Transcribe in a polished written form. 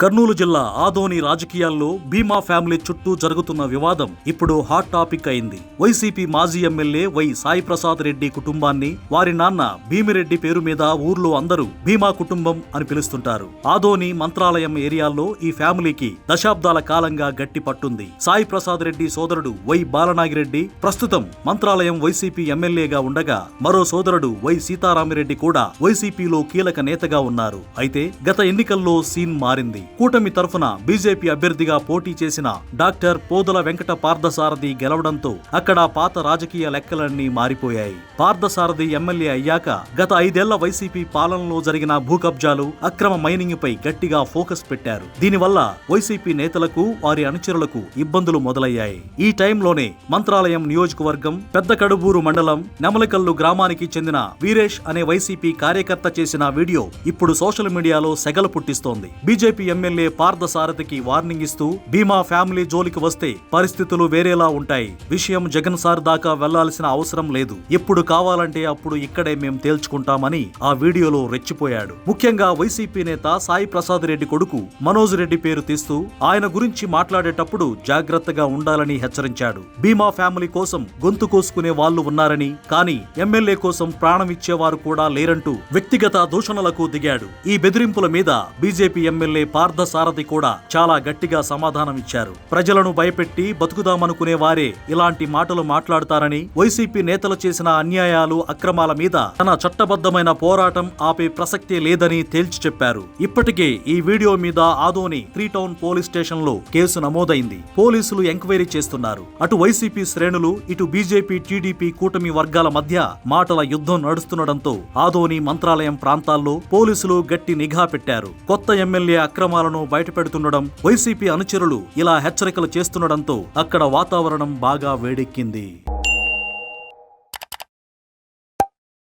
కర్నూలు జిల్లా ఆదోని రాజకీయాల్లో భీమా ఫ్యామిలీ చుట్టూ జరుగుతున్న వివాదం ఇప్పుడు హాట్ టాపిక్ అయింది. వైసీపీ మాజీ ఎమ్మెల్యే వై సాయి ప్రసాద్ రెడ్డి కుటుంబాన్ని వారి నాన్న భీమిరెడ్డి పేరు మీద ఊర్లో అందరూ భీమా కుటుంబం అని పిలుస్తుంటారు. ఆదోని మంత్రాలయం ఏరియాల్లో ఈ ఫ్యామిలీకి దశాబ్దాల కాలంగా గట్టి పట్టుంది. సాయి ప్రసాద్ రెడ్డి సోదరుడు వై బాలనాగిరెడ్డి ప్రస్తుతం మంత్రాలయం వైసీపీ ఎమ్మెల్యేగా ఉండగా, మరో సోదరుడు వై సీతారామిరెడ్డి కూడా వైసీపీలో కీలక నేతగా ఉన్నారు. అయితే గత ఎన్నికల్లో సీన్ మారింది. కూటమి తరఫున బీజేపీ అభ్యర్థిగా పోటీ చేసిన డాక్టర్ పోదల వెంకట పార్థసారథి గెలవడంతో అక్కడ పాత రాజకీయ లెక్కలన్నీ మారిపోయాయి. పార్థసారథి ఎమ్మెల్యే అయ్యాక గత 5 ఏళ్ల వైసీపీ పాలనలో జరిగిన భూకబ్జాలు, అక్రమ మైనింగ్ పై గట్టిగా ఫోకస్ పెట్టారు. దీనివల్ల వైసీపీ నేతలకు, వారి అనుచరులకు ఇబ్బందులు మొదలయ్యాయి. ఈ టైంలోనే మంత్రాలయం నియోజకవర్గం పెద్ద కడుబూరు మండలం నెమలికల్లు గ్రామానికి చెందిన వీరేష్ అనే వైసీపీ కార్యకర్త చేసిన వీడియో ఇప్పుడు సోషల్ మీడియాలో సెగలు పుట్టిస్తోంది. బీజేపీ ఎమ్మెల్యే పార్థసారథికి వార్నింగ్ ఇస్తూ భీమా ఫ్యామిలీ జోలికి వస్తే పరిస్థితులు వేరేలా ఉంటాయి. విషయం జగన్ సార్ దాకా వెళ్లాల్సిన అవసరం లేదు. ఎప్పుడు కావాలంటే అప్పుడు ఇక్కడే మేం తేల్చుకుంటామని ఆ వీడియోలో రెచ్చిపోయాడు. ముఖ్యంగా వైసీపీ నేత సాయి ప్రసాద్ రెడ్డి కొడుకు మనోజ్ రెడ్డి పేరు తీస్తూ ఆయన గురించి మాట్లాడేటప్పుడు జాగ్రత్తగా ఉండాలని హెచ్చరించాడు. భీమా ఫ్యామిలీ కోసం గొంతు కోసుకునే వాళ్లు ఉన్నారని, కానీ ఎమ్మెల్యే కోసం ప్రాణం ఇచ్చేవారు కూడా లేరంటూ వ్యక్తిగత దూషణలకు దిగాడు. ఈ బెదిరింపుల మీద బీజేపీ ఎమ్మెల్యే పార్థసారథి కూడా చాలా గట్టిగా సమాధానమిచ్చారు. ప్రజలను భయపెట్టి బతుకుదామనుకునే వారే ఇలాంటి మాటలు మాట్లాడతారని, వైసీపీ నేతలు చేసిన అన్యాయాలు, అక్రమాల మీద తన చట్టబద్ధమైన పోరాటం ఆపే ప్రసక్తే లేదని తేల్చి చెప్పారు. ఇప్పటికే ఈ వీడియో మీద ఆదోని 3 టౌన్ పోలీస్ స్టేషన్ లో కేసు నమోదైంది. పోలీసులు ఎంక్వైరీ చేస్తున్నారు. అటు వైసీపీ శ్రేణులు, ఇటు బీజేపీ, టీడీపీ కూటమి వర్గాల మధ్య మాటల యుద్ధం నడుస్తుండటంతో ఆదోని మంత్రాలయం ప్రాంతాల్లో పోలీసులు గట్టి నిఘా పెట్టారు. కొత్త ఎమ్మెల్యే అక్రమాలను బయటపెడుతుండడం, వైసీపీ అనుచరులు ఇలా హెచ్చరికలు చేస్తుండడంతో అక్కడ వాతావరణం బాగా వేడెక్కింది.